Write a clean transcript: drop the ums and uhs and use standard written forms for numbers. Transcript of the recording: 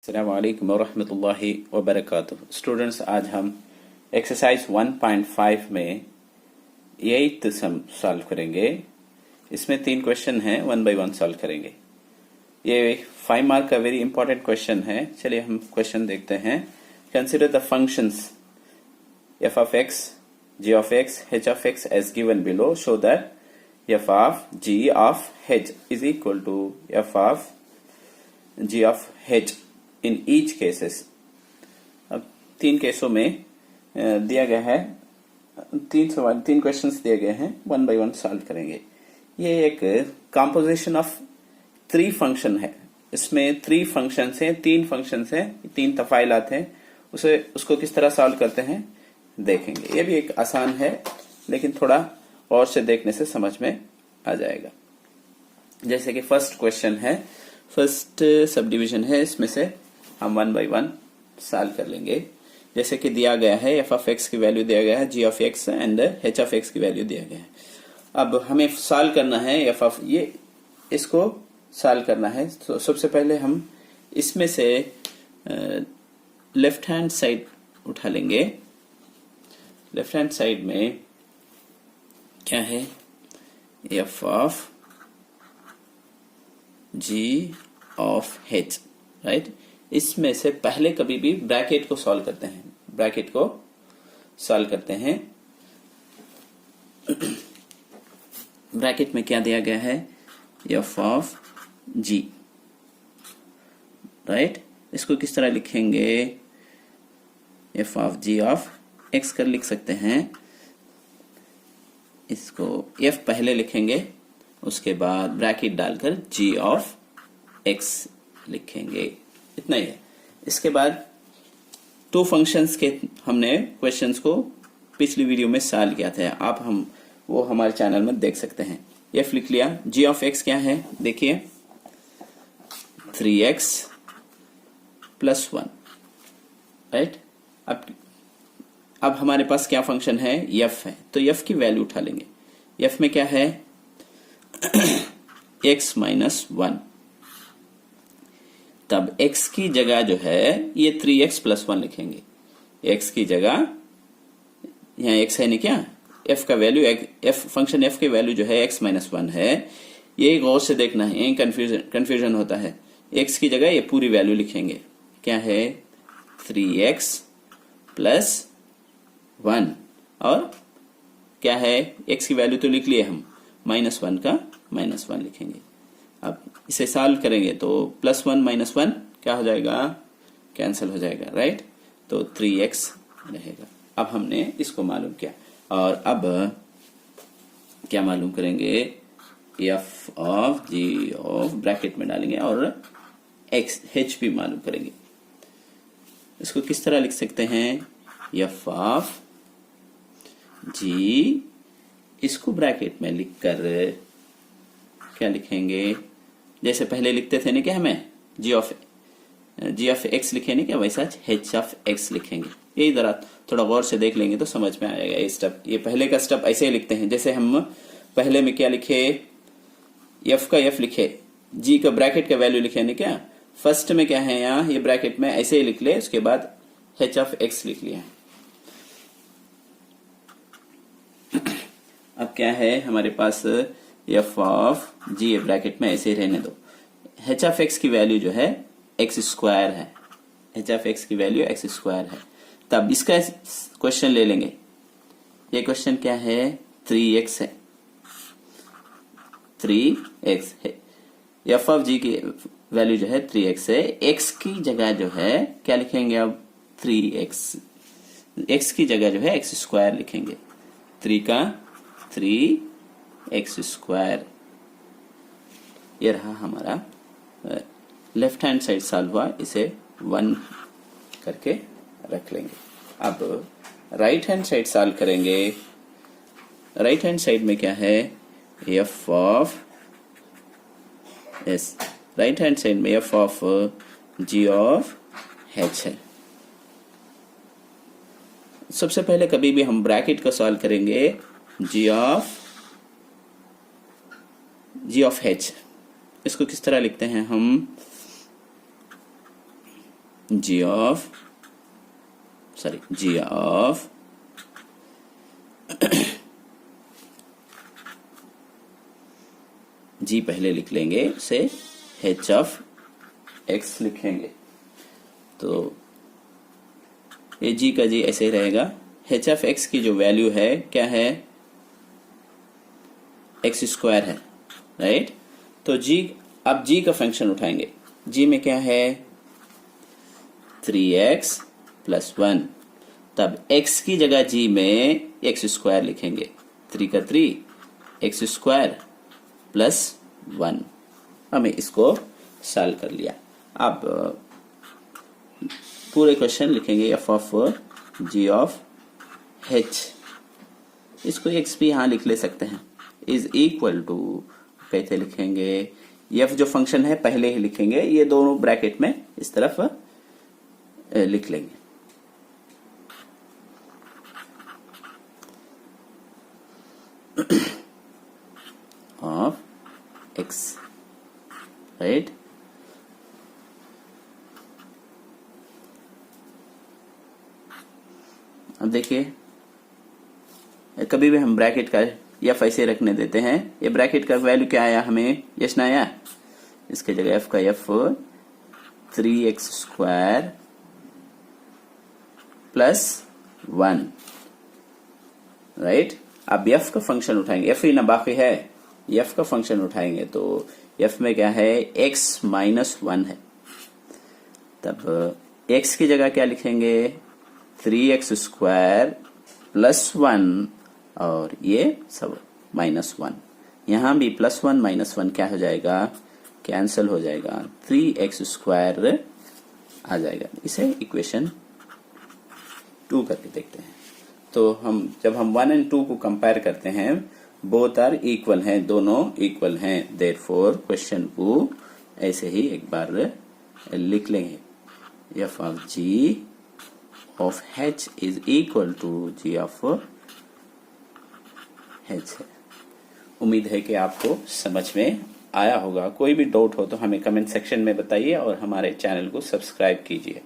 अस्सलाम वालेकुम वरहमतुल्लाहि वबरकातुह। स्टूडेंट्स, आज हम एक्सरसाइज 1.5 में 8th सम सॉल्व करेंगे। इसमें 3 क्वेश्चन हैं, 1 बाय 1 सॉल्व करेंगे। ये 5 मार्क का वेरी इंपॉर्टेंट क्वेश्चन है। चलिए हम क्वेश्चन देखते हैं। Consider the functions f of x, g of x, h of x as given below. Show that f of g of h is equal to f of g of h in each cases. अब 3 केसों में दिया गया है, 3 questions दिए गए हैं, 1 bye 1 solve करेंगे। ये एक कंपोजिशन ऑफ 3 फंक्शन है। इसमें 3 फंक्शंस हैं, 3 फंक्शंस हैं, 3 तफाइलात हैं। उसको किस तरह सॉल्व करते हैं देखेंगे। ये भी एक आसान है, लेकिन थोड़ा और से देखने से समझ में आ जाएगा। जैसे कि फर्स्ट क्वेश्चन है, फर्स्ट सब डिविजन है, इसमें से हम 1 बाय 1 सॉल्व कर लेंगे। जैसे कि दिया गया है f of x की वैल्यू दिया गया है, g of x and h of x की वैल्यू दिया गया है। अब हमें सॉल्व करना है f of ये, इसको सॉल्व करना है। तो सबसे पहले हम इसमें से लेफ्ट हैंड साइड उठा लेंगे। लेफ्ट हैंड साइड में क्या है, f of g of h, right. इसमें से पहले कभी भी ब्रैकेट को सॉल्व करते हैं, ब्रैकेट को सॉल्व करते हैं। ब्रैकेट में क्या दिया गया है, f of g, राइट। इसको किस तरह लिखेंगे, f of g of x कर लिख सकते हैं। इसको f पहले लिखेंगे, उसके बाद ब्रैकेट डालकर g of x लिखेंगे। इतना ही है। इसके बाद 2 फंक्शंस के हमने क्वेश्चंस को पिछली वीडियो में सॉल्व किया था। आप वो हमारे चैनल में देख सकते हैं। f लिख लिया। g of x क्या है, देखिए 3x + 1, राइट। अब हमारे पास क्या फंक्शन है, f है, तो f की वैल्यू उठा लेंगे। f में क्या है x - 1, तब x की जगह जो है ये 3x + 1 लिखेंगे। x की जगह यहाँ x है नहीं क्या, f का वैल्यू, f फंक्शन f की वैल्यू जो है x - 1 है। ये गौर से देखना है, यही कंफ्यूजन होता है। x की जगह ये पूरी वैल्यू लिखेंगे। क्या है, 3x + 1, और क्या है, x की वैल्यू तो लिख लिए हम, -1 का -1 लिखेंगे। अब इसे सॉल्व करेंगे तो +1 - 1 क्या हो जाएगा, कैंसिल हो जाएगा, राइट। तो 3x रहेगा। अब हमने इसको मालूम किया, और अब क्या मालूम करेंगे, f of g of bracket में डालेंगे और h भी मालूम करेंगे। इसको किस तरह लिख सकते हैं, f of g, इसको ब्रैकेट में लिखकर क्या लिखेंगे, जैसे पहले लिखते थे ना क्या, हमें g of x लिखे नहीं क्या, वैसा h of x लिखेंगे। ये जरा थोड़ा गौर से देख लेंगे तो समझ में आएगा ये स्टेप। ये पहले का स्टेप ऐसे ही लिखते हैं, जैसे हम पहले में क्या लिखे, f का f लिखे, g का ब्रैकेट का वैल्यू लिखे नहीं क्या। फर्स्ट में क्या है, यहाँ ये ब्रैकेट में ऐसे ही लिख ले, उसके बाद h of x लिख लिया। अब क्या है हमारे पास, f of g ब्रैकेट में ऐसे ही रहने दो। h of x की वैल्यू जो है x² है, h of x की वैल्यू x² है। तब इसका क्वेश्चन ले लेंगे। ये क्वेश्चन क्या है, 3x है, 3x है। f of g की वैल्यू जो है 3x है। x की जगह जो है क्या लिखेंगे, अब 3x, x की जगह जो है x² लिखेंगे। 3 का 3x²। ये रहा हमारा लेफ्ट हैंड साइड सॉल्व हुआ। इसे 1 करके रख लेंगे। अब राइट हैंड साइड सॉल्व करेंगे। राइट हैंड साइड में क्या है, f of s, right hand side में f of g of h है। सबसे पहले कभी भी हम ब्रैकेट को सॉल्व करेंगे, g of h। इसको किस तरह लिखते हैं हम, g of g पहले लिख लेंगे, से h of x लिखेंगे। तो ये g का g ऐसे ही रहेगा। h of x की जो वैल्यू है क्या है, x स्क्वायर है, राइट। तो g, अब g का फंक्शन उठाएंगे। g में क्या है, 3x प्लस 1, तब x की जगह g में x स्क्वायर लिखेंगे। 3 का 3, x स्क्वायर प्लस 1। हमें इसको सॉल्व कर लिया। अब पूरे क्वेश्चन लिखेंगे f of g of h, इसको x भी यहाँ लिख ले सकते हैं, इज इक्वल टू, कैसे लिखेंगे, f जो फंक्शन है पहले ही लिखेंगे, ये दोनों ब्रैकेट में इस तरफ लिख लेंगे। Of x, right. अब देखिए, कभी भी हम ब्रैकेट का f ऐसे रखने देते हैं। ये ब्रैकेट का वैल्यू क्या आया हमें, यश ना आया, इसके जगह f का f 3x square plus 1, right. अब f का फंक्शन उठाएंगे, f ही ना बाकी है, f का फंक्शन उठाएंगे तो f में क्या है, x माइनस 1 है। तब x की जगह क्या लिखेंगे, 3x स्क्वायर प्लस 1, और ये सब माइनस 1। यहाँ भी प्लस 1 माइनस 1 क्या हो जाएगा, कैंसल हो जाएगा, 3x स्क्वायर आ जाएगा। इसे इक्वेशन 2 करके देखते हैं। तो हम जब हम 1 और 2 को कंपेयर करते हैं, बोथ आर इक्वल हैं, दोनों इक्वल हैं, देयरफॉर क्वेश्चन को ऐसे ही एक बार लिख लेंगे, f of g of h is equal to g of h है। उम्मीद है कि आपको समझ में आया होगा। कोई भी डाउट हो तो हमें कमेंट सेक्शन में बताइए और हमारे चैनल को सब्सक्राइब कीजिए।